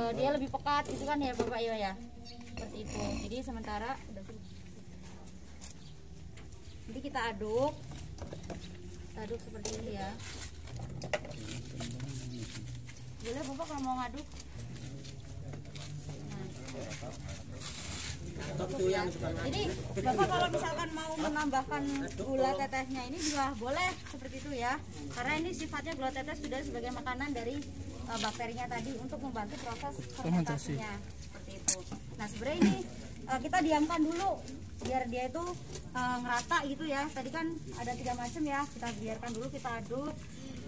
Dia lebih pekat itu kan ya Bapak ya, seperti itu. Jadi sementara nanti kita aduk seperti ini ya. Boleh Bapak kalau mau ngaduk. Jadi Bapak kalau misalkan mau menambahkan gula tetehnya ini juga boleh seperti itu ya, karena ini sifatnya gula teteh sudah sebagai makanan dari bakterinya tadi untuk membantu proses fermentasinya seperti itu. Nah sebenarnya ini kita diamkan dulu biar dia itu ngerata gitu ya. Tadi kan ada 3 macam ya, kita biarkan dulu, kita aduk,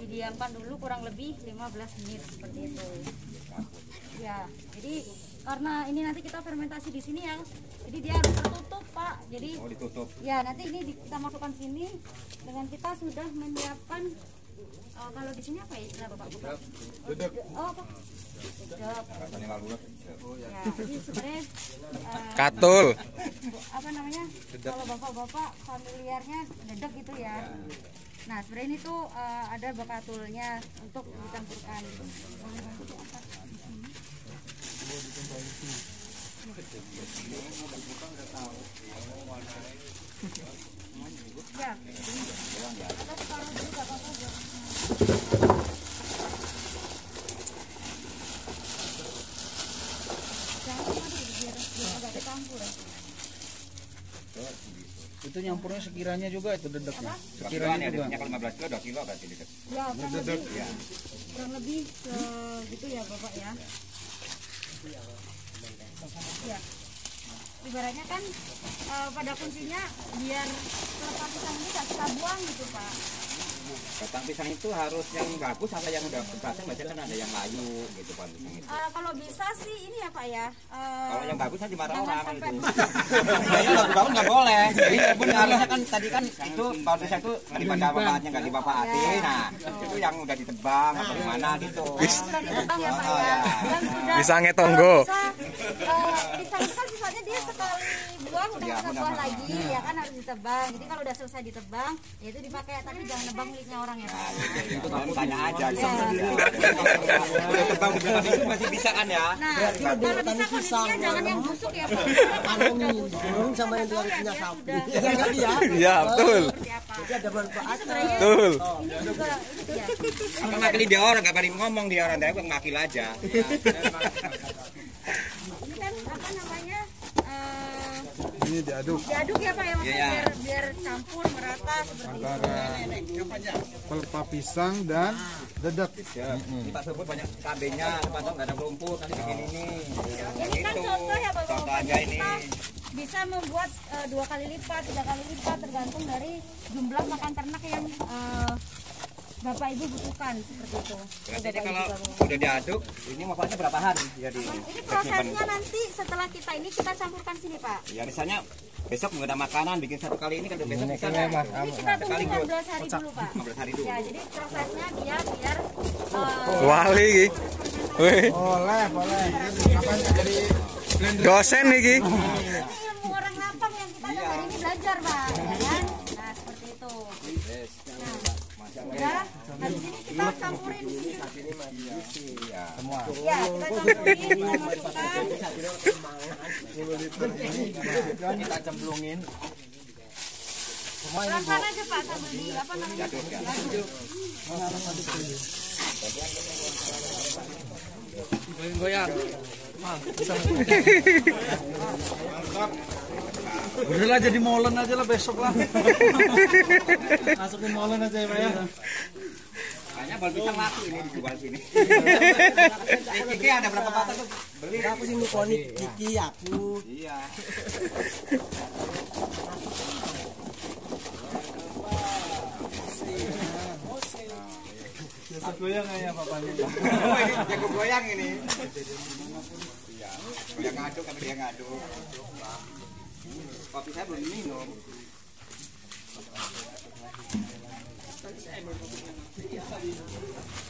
didiamkan dulu kurang lebih 15 menit seperti itu ya. Jadi karena ini nanti kita fermentasi di sini ya, jadi dia harus tertutup Pak. Jadi ditutup ya, nanti ini kita masukkan sini dengan kita sudah menyiapkan kalau di sini apa ya istilah Bapak? Dedek. Oh apa? Dedek. Ya, jadi sebenarnya katul. Apa namanya? Kalau bapak-bapak familiarnya dedek gitu ya. Nah sebenarnya ini tuh ada bakatulnya untuk dicampurkan. Ya. Atas taruh dulu gak apa-apa. Itu nyampurnya sekiranya juga itu dedeknya. Sekiranya juga 15 kilo 2 kilo berarti dedek. Ya, kurang lebih gitu ya Bapak ya. Ya. Ibaratnya kan pada kuncinya biar pelepah pisang ini gak kita buang gitu Pak. Batang pisang itu harus yang bagus atau yang udah berbatang? Biasanya kan ada yang layu gitu Pak pisang itu. Kalau bisa sih ini ya Pak ya. Kalau yang bagus kan dimarah orang sampai... itu. Yang bagus nggak boleh. Jadi harusnya kan tadi kan itu pohon pisang itu daripada manfaatnya nggak dimanfaatin. Nah itu yang udah ditebang atau gimana gitu. Udah ditebang ya Pak ya. Dan sudah Pisangnya tonggo. Pisang itu kan sifatnya dia sekali buang udah nggak bisa buang lagi ya kan, harus ditebang. Jadi kalau udah selesai ditebang ya itu dipakai, tapi jangan nebang miliknya orang ya Pak. Itu kamu tanya aja. Udah tebang di belakang itu masih bisa kan ya? Nah kalau bisa kondisinya jangan yang busuk ya Pak. Burung sama yang punya sapi. Iya betul. Jadi ada manfaatnya. Betul. Ini juga ya. Apa ngakili dia orang, nggak pada ngomong dia orang, dia ngakil aja. Ini kan apa namanya? Ini diaduk Diaduk ya Pak ya, Iya. biar campur merata seperti itu. antara pelepah pisang dan dedek. Kita sebut banyak cabenya, sepatutnya nggak ada rumput, nanti bikin ini. Ini kan contoh ya Bapak. Contoh aja ini. Kita bisa membuat 2 kali lipat, 3 kali lipat tergantung dari jumlah makan ternak yang Bapak Ibu butuhkan seperti itu. Jadi kalau udah diaduk, ini manfaatnya berapa hari? Jadi ini prosesnya nanti setelah kita campurkan sini Pak. ya misalnya besok nggak ada makanan, bikin 1 kali ini kan besok bisa Ini kita tunggu 14 hari dulu Pak. 15 hari dulu. Ya, jadi prosesnya dia biar Wali. Wih, Boleh. Kapan jadi dosen iki. ini ilmu orang lapang yang kita hari ini belajar Pak, ya kan? Nah, seperti itu. Nah, habis ini kita campurin semua? ya, kita campurin, kita masukkan. Kita cemplungin. Pelan-pelan aja Pak, sambil di apa namanya? Goyang. Udahlah jadi molen aja lah besok lah. Masukin molen aja ya Pak ya. Kayaknya baru bisa laku ini dijual sini. Kiki ada berapa patah tuh? Beli. Aku sih ngukoni Kiki aku. Iya. goyang ya papanya. Oh, ini jago goyang ini. Iya. Goyang ngaduk kan dia ngaduk. Kopi saya belum minum.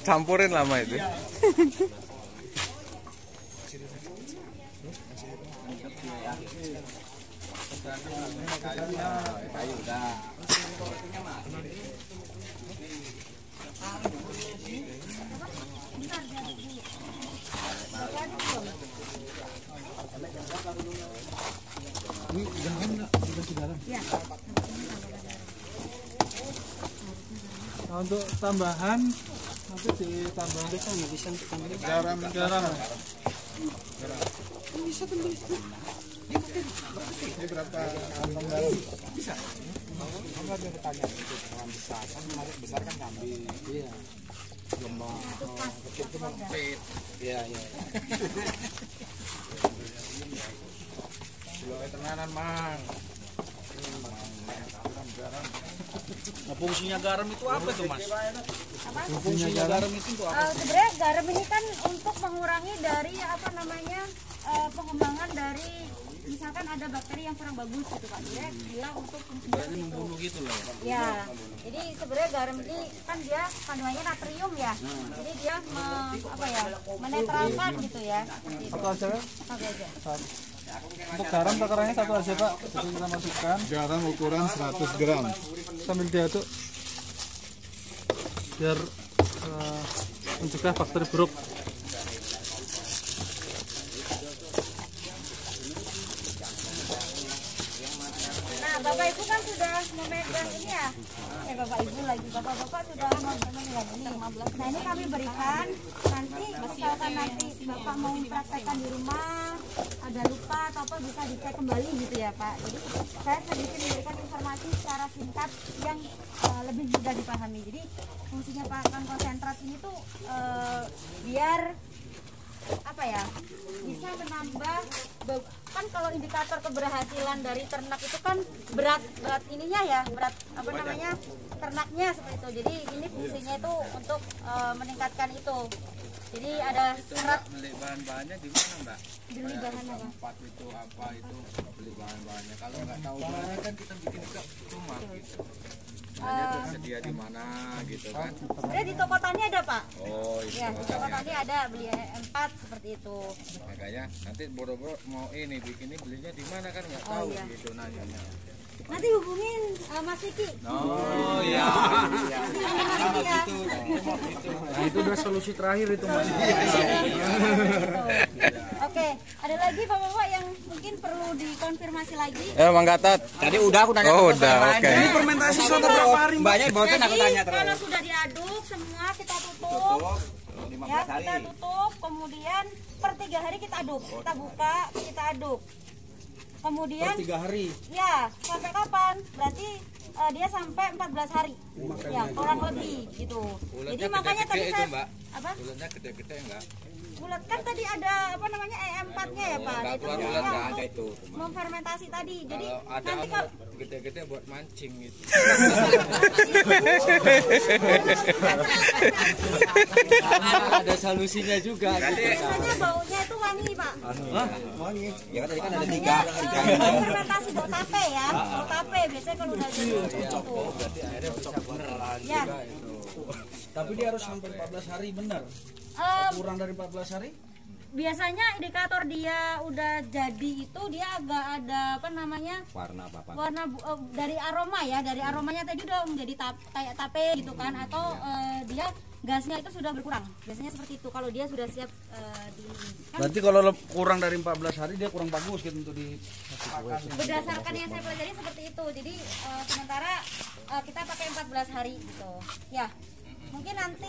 Campurin lama itu. Kayu udah. Ini jangan enggak dikasih garam. Ya. Nah, untuk tambahan nanti ditambah garam. Ini berapa kantong garam? Bisa. Enggak ada bertanya itu orang besar kan kemarin besar kan kambing. Iya. Lembah kecil itu mempit. Iya. Tenanan mang. Nah, fungsinya garam itu apa tuh mas? Apa? Fungsinya garam itu untuk apa? Sebenarnya garam ini kan untuk mengurangi dari apa namanya pengembangan dari misalkan ada bakteri yang kurang bagus gitu Pak. Dia untuk fungsi Berarti membunuh gitu loh. ya. Jadi sebenarnya garam ini kan dia kandungannya natrium ya. Jadi dia menetralkan gitu ya. Satu aja kan? Satu aja. Untuk garam takarannya satu aja Pak. Jadi kita masukkan garam ukuran 100 gram sambil diaduk biar mencegah bakteri buruk. Nah, Bapak Ibu kan sudah memegang ini ya. Bapak Ibu lagi, Bapak-bapak sudah memegang ini. Nah, ini kami berikan nanti misalkan nanti Bapak mau praktekkan di rumah, ada lupa atau apa bisa dicek kembali gitu ya Pak. Jadi saya sedikit memberikan informasi secara singkat yang lebih mudah dipahami. Jadi fungsinya pakan konsentrat ini tuh biar apa ya, bisa menambah kan kalau indikator keberhasilan dari ternak itu kan berat ininya ya, berat apa namanya ternaknya seperti itu. Jadi ini fungsinya itu untuk meningkatkan itu. Jadi ada serat. Beli bahan-bahannya di mana Mbak? Beli bahan apa? Tempat itu apa itu beli bahan-bahannya. Kalau nggak tahu bahan kan kita bikin ke rumah gitu. Tersedia di mana gitu kan? Sebenarnya di toko tani ada Pak. Oh Ya, di toko tani ada beli 4 seperti itu. Makanya nanti boro-boro mau ini bikinnya belinya di mana kan nggak Oh, tahu iya. gitu nanyanya. Nanti hubungin Mas Siki. Oh iya. Mas Siki ya. Nah itu udah solusi terakhir itu Mas. Oke, ada lagi Bapak-bapak yang mungkin perlu dikonfirmasi lagi. Mang Gatot. Tadi udah aku nanya. Oh, udah, oke. Ini fermentasi sudah berapa hari? Banyak bosan aku Jadi tanya terus. kalau sudah diaduk semua kita tutup. Tutup. Ya, 15 hari. kita tutup, kemudian per 3 hari kita aduk. Kita buka, kita aduk. Kemudian 3 hari. ya, sampai kapan? Berarti dia sampai 14 hari. Ya, kurang lebih gitu. Jadi makanya tadi saya apa? Bulannya gede-gede enggak? Bulat kan tadi ada apa namanya EM4-nya ya Pak. Itu keluar fungsinya bulat, untuk itu. memfermentasi tadi. Jadi Kalau ada nanti kalau gede-gede buat mancing gitu. Ada solusinya juga. biasanya baunya itu wangi Pak. Wangi. Ya kan tadi kan ada Artinya, 3. fermentasi bau tape ya. Bau tape biasanya kalau udah jadi itu. Ya. Tapi dia harus sampai 14 hari benar. Kurang dari 14 hari? Biasanya indikator dia udah jadi itu dia agak ada apa namanya Warna apa? warna dari aroma ya, dari aromanya tadi udah menjadi kayak tape gitu kan, atau dia gasnya itu sudah berkurang. Biasanya seperti itu kalau dia sudah siap di kan. Berarti kalau kurang dari 14 hari dia kurang bagus gitu untuk di Berdasarkan yang saya pelajari seperti itu. Jadi sementara kita pakai 14 hari gitu. Ya. Mungkin nanti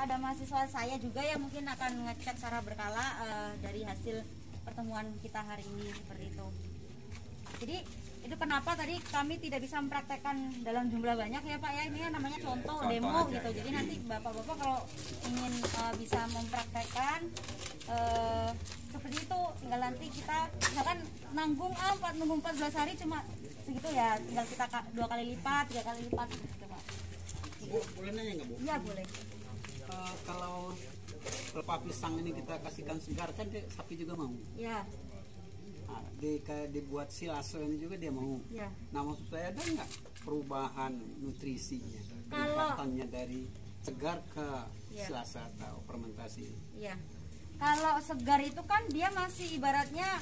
ada mahasiswa saya juga yang mungkin akan ngecek secara berkala dari hasil pertemuan kita hari ini seperti itu. Jadi itu kenapa tadi kami tidak bisa mempraktekkan dalam jumlah banyak ya Pak ya, ini kan namanya contoh demo gitu. Jadi nanti bapak-bapak kalau ingin bisa mempraktekkan seperti itu, tinggal nanti kita misalkan nunggu 14 hari cuma segitu ya, tinggal kita 2 kali lipat, 3 kali lipat gitu Pak. Boleh nanya nggak Bu? Iya boleh. kalau pelepah pisang ini kita kasihkan segar kan sapi juga mau. Ya. Nah, kayak dibuat silase ini juga dia mau. Ya. Nah maksud saya ada nggak perubahan nutrisinya, Kalau- peningkatannya dari segar ke Ya. silase atau fermentasi? Iya. Kalau segar itu kan dia masih ibaratnya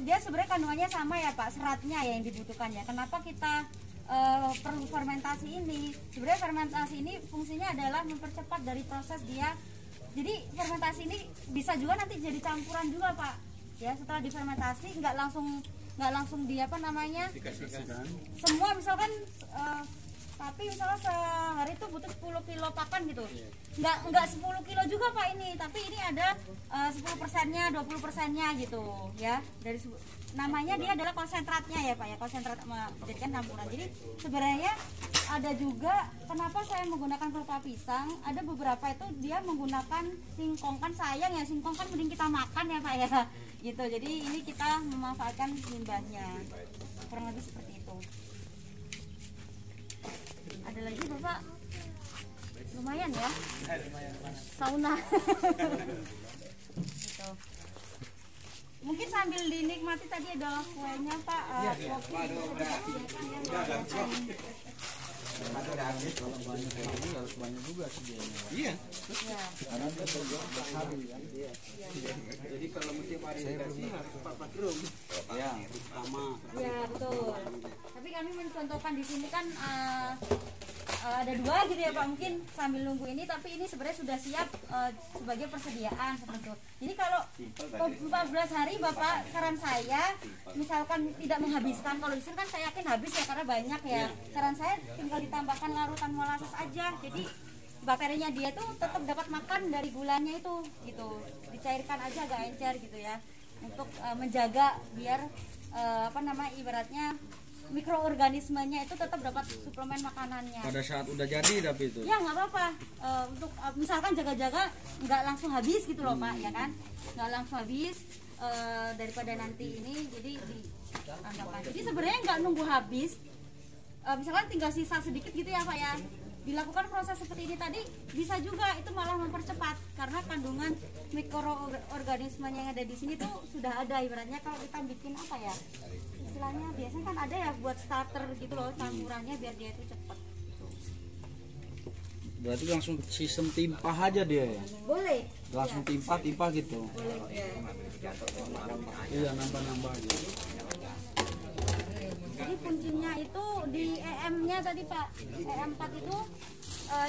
dia sebenarnya kandungannya sama ya Pak, seratnya ya yang dibutuhkan ya. Kenapa kita perlu fermentasi ini? Sebenarnya fermentasi ini fungsinya adalah mempercepat dari proses dia. Jadi fermentasi ini bisa juga nanti jadi campuran juga Pak. Ya setelah difermentasi nggak langsung di apa namanya? Semua misalkan tapi misalnya sehari itu butuh 10 kilo pakan gitu, nggak 10 kilo juga Pak ini, tapi ini ada 10%-nya, 20%-nya gitu ya, dari namanya dia adalah konsentratnya ya Pak ya, konsentrat menjadikan campuran. Jadi sebenarnya ada juga kenapa saya menggunakan pelepah pisang, ada beberapa itu dia menggunakan singkong, kan sayang ya, singkong kan mending kita makan ya Pak ya gitu. Jadi ini kita memanfaatkan limbahnya, kurang lebih seperti itu. Ada lagi Bapak? Lumayan ya? Sauna. Gitu. Mungkin sambil dinikmati tadi ada kuenya Pak, kopi. Harus banyak juga sih dia. Iya. Ya. Karena dia terjual berhari kan. Jadi kalau musim variegasi harus 4 drum. Ya. Pertama. Ya betul. Tapi kami mencontohkan di sini kan ada 2 gitu ya Pak, mungkin sambil nunggu ini, tapi ini sebenarnya sudah siap sebagai persediaan seperti itu. Jadi kalau 14 hari Bapak, saran saya misalkan tidak menghabiskan, kalau di sini kan saya yakin habis ya karena banyak ya. Saran saya tinggal ditambahkan larutan molasses aja. Jadi bakterinya dia tuh tetap dapat makan dari gulanya itu gitu. Dicairkan aja agak encer gitu ya. Untuk menjaga biar ibaratnya mikroorganismenya itu tetap dapat suplemen makanannya. Pada saat udah jadi tapi itu. Ya nggak apa-apa. Untuk misalkan jaga-jaga nggak langsung habis gitu loh Pak, ya kan? Nggak langsung habis daripada nanti ini jadi dianggapkan. Jadi sebenarnya nggak nunggu habis. Misalkan tinggal sisa sedikit gitu ya Pak ya. Dilakukan proses seperti ini tadi bisa juga, itu malah mempercepat karena kandungan mikroorganismenya yang ada di sini tuh sudah ada. Ibaratnya kalau kita bikin apa ya? Istilahnya biasanya kan ada ya buat starter gitu loh campurannya biar dia itu cepat. Berarti langsung sistem timpah aja dia ya. Boleh. Langsung timpah gitu. Boleh. Ya. Iya, nambah-nambah gitu. Jadi kuncinya itu di EM-nya tadi Pak, EM4 itu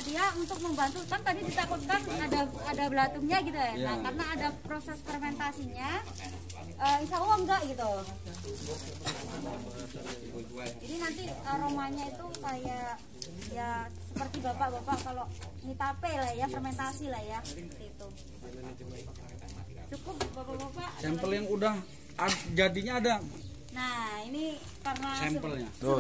dia untuk membantu, kan tadi ditakutkan ada belatumnya gitu ya. Nah, karena ada proses fermentasinya, insya Allah enggak gitu. Jadi nanti aromanya itu kayak ya seperti bapak-bapak kalau nitape lah ya, fermentasi lah ya, seperti itu. Cukup bapak-bapak. Sampel yang udah jadinya ada. Nah ini karena sampelnya. Tuh.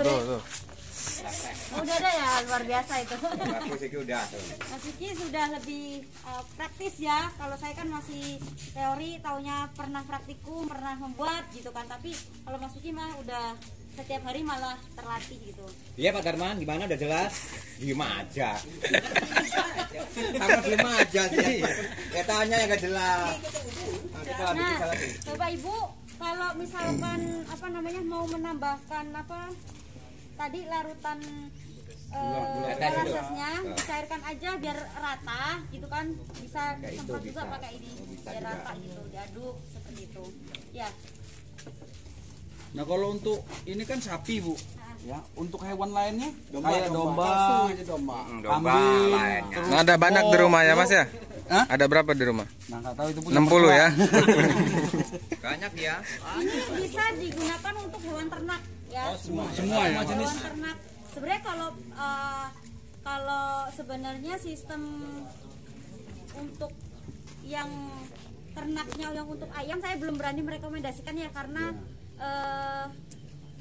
udah ada ya, luar biasa itu. Aku sih udah tuh. Mas Vicky sudah lebih praktis ya. Kalau saya kan masih teori, taunya pernah praktikum, pernah membuat gitu kan. Tapi kalau Mas Vicky mah udah setiap hari malah terlatih gitu. Iya Pak Darman, gimana udah jelas? Diem aja. Sama diem aja sih. Katanya yang gak jelas. Nah, Bapak Ibu, kalau misalkan mau menambahkan tadi larutan molasesnya dicairkan aja biar rata gitu kan, bisa disemprot juga pakai ini biar rata gitu, diaduk seperti itu ya. Nah kalau untuk ini kan sapi Bu ya, untuk hewan lainnya Domba, kayak domba. domba, Domba kambing, lainnya. Nah, ada banyak di rumah ya Mas ya? Hah? Ada berapa di rumah? Nah nggak tahu itu punya 60 ya? Banyak ya. Ini bisa digunakan untuk hewan ternak ya. semua ya. Hewan ternak. Sebenarnya kalau sebenarnya sistem untuk yang ternaknya, yang untuk ayam saya belum berani merekomendasikan ya, karena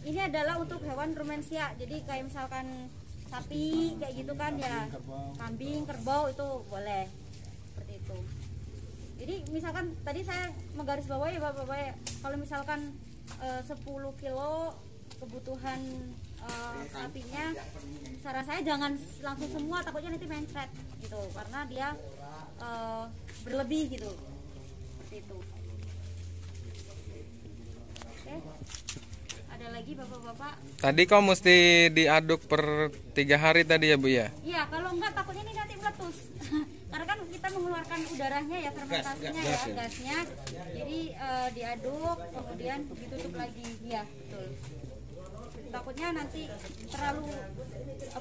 ini adalah untuk hewan rumensia. Jadi kayak misalkan sapi kayak gitu kan ya, kambing, kerbau itu boleh seperti itu. Jadi misalkan tadi saya menggarisbawahi ya Bapak-bapak, kalau misalkan 10 kilo kebutuhan sapinya, saran saya jangan langsung semua, takutnya nanti mencret gitu, karena dia berlebih gitu, seperti itu. Oke, ada lagi bapak-bapak? Tadi kau mesti diaduk per 3 hari tadi ya Bu ya? Iya, kalau enggak takutnya ini nanti meletus. Karena kan kita mengeluarkan udaranya ya, fermentasinya ya, gasnya. Jadi diaduk, kemudian ditutup lagi. Iya, betul. Takutnya nanti terlalu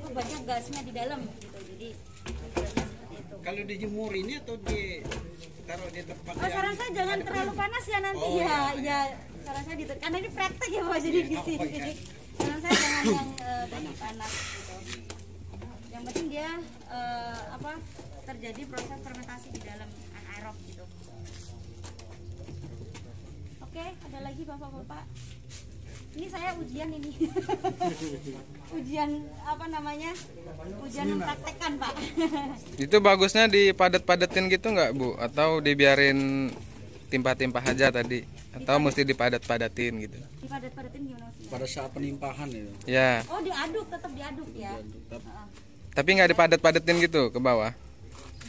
banyak gasnya di dalam gitu. Jadi seperti itu. Kalau dijemur ini atau ditaruh di tempat Saran saya jangan terlalu panas ya nanti ya. Iya, saran saya gitu. Karena ini praktek ya Pak, jadi di sini. Saran saya jangan yang banyak panas gitu. Yang penting dia terjadi proses fermentasi di dalam anaerob gitu. Oke, ada lagi bapak-bapak? Ini saya ujian ini. Ujian ujian mempraktekkan Pak. Itu bagusnya dipadat-padatin gitu nggak Bu? Atau dibiarin timpah-timpah aja tadi? Atau mesti dipadat-padatin gitu? Dipadat-padatin gimana maksudnya? pada saat penimpahan itu? Ya. Oh, diaduk, tetap diaduk ya. Tapi nggak dipadat-padatin gitu ke bawah?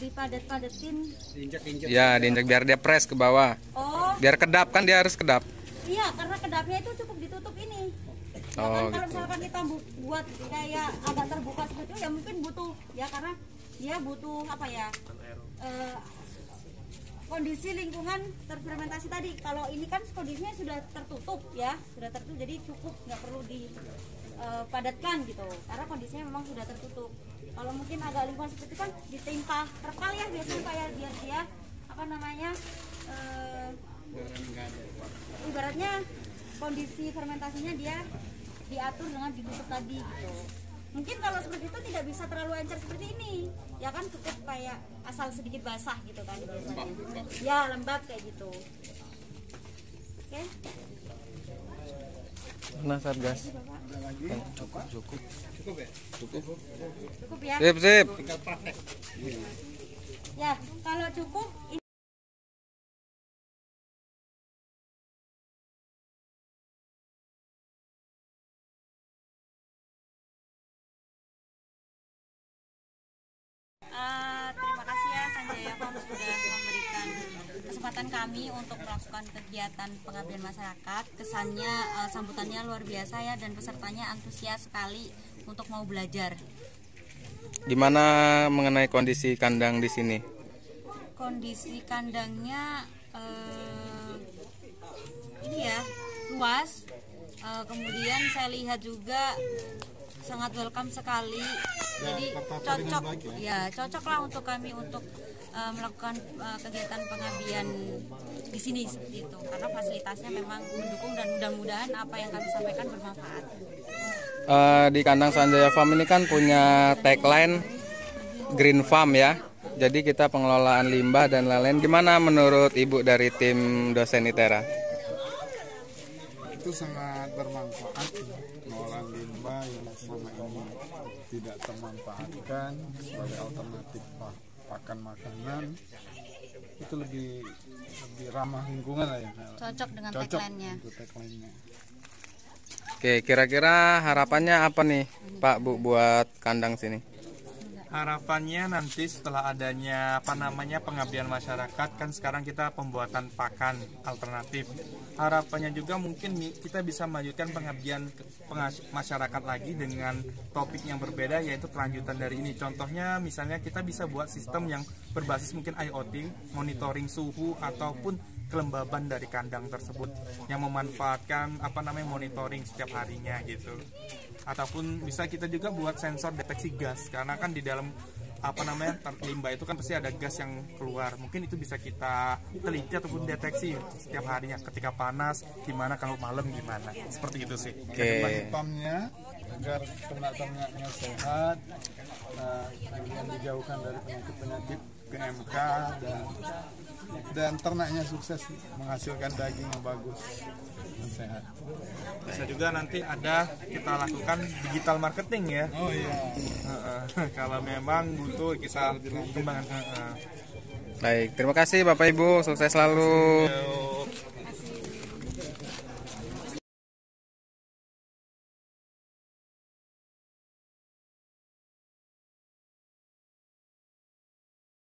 Dipadat-padatin. Diinjak-injak. Ya, diinjak biar dia press ke bawah. Oh, Biar kedap, kan dia harus kedap. iya, karena kedapnya itu cukup ditutup ini. Ya Oh, kan, kalau gitu. misalkan kita buat kayak agak terbuka seperti itu ya mungkin butuh ya, karena dia butuh kondisi lingkungan terfermentasi tadi. Kalau ini kan kondisinya sudah tertutup ya, jadi cukup, nggak perlu dipadatkan gitu, karena kondisinya memang sudah tertutup. Kalau mungkin agak lingkungan seperti itu kan ditimpa terpal ya biasanya kayak biar dia ibaratnya kondisi fermentasinya dia diatur dengan ditutup tadi gitu. Mungkin kalau seperti itu tidak bisa terlalu encer seperti ini ya kan, cukup kayak asal sedikit basah gitu kan biasanya. Ya, lembab kayak gitu. Oke. Mana Satgas? Cukup ya? Cukup ya. Sip. Tinggal praktek. Ya, kalau cukup terima kasih ya Sanjaya Farm sudah memberikan kesempatan kami untuk melakukan kegiatan pengabdian masyarakat. Kesannya sambutannya luar biasa ya, dan pesertanya antusias sekali untuk mau belajar. Gimana mengenai kondisi kandang di sini? Kondisi kandangnya ini ya, luas. Kemudian saya lihat juga sangat welcome sekali. Jadi cocok lah untuk kami untuk melakukan kegiatan pengabdian di sini seperti itu, karena fasilitasnya memang mendukung dan mudah-mudahan apa yang kami sampaikan bermanfaat. Di kandang Sanjaya Farm ini kan punya tagline Green Farm ya. Jadi kita pengelolaan limbah dan lain-lain. Gimana menurut Ibu dari tim dosen ITERA? Itu sangat bermanfaat ya. Pengolahan limbah yang sama ini tidak termanfaatkan sebagai alternatif pakan makanan, itu lebih ramah lingkungan lah ya. Cocok dengan tagline-nya. Oke, kira-kira harapannya apa nih Pak Bu buat kandang sini? Harapannya nanti setelah adanya pengabdian masyarakat, kan sekarang kita pembuatan pakan alternatif. Harapannya juga mungkin kita bisa melanjutkan pengabdian masyarakat lagi dengan topik yang berbeda, yaitu kelanjutan dari ini. Contohnya misalnya kita bisa buat sistem yang berbasis mungkin IoT, monitoring suhu ataupun kelembaban dari kandang tersebut yang memanfaatkan monitoring setiap harinya gitu. Ataupun bisa kita juga buat sensor deteksi gas, karena kan di dalam limbah itu kan pasti ada gas yang keluar. Mungkin itu bisa kita teliti ataupun deteksi setiap harinya, ketika panas gimana, kalau malam gimana. Seperti itu sih. Oke. Hitamnya agar ternak-ternaknya sehat, kemudian dijauhkan dari penyakit-penyakit PMK, dan ternaknya sukses menghasilkan daging yang bagus dan sehat. Bisa juga nanti kita lakukan digital marketing ya. Oh iya. Kalau memang butuh kita kembangkan. Baik, terima kasih Bapak Ibu, sukses selalu.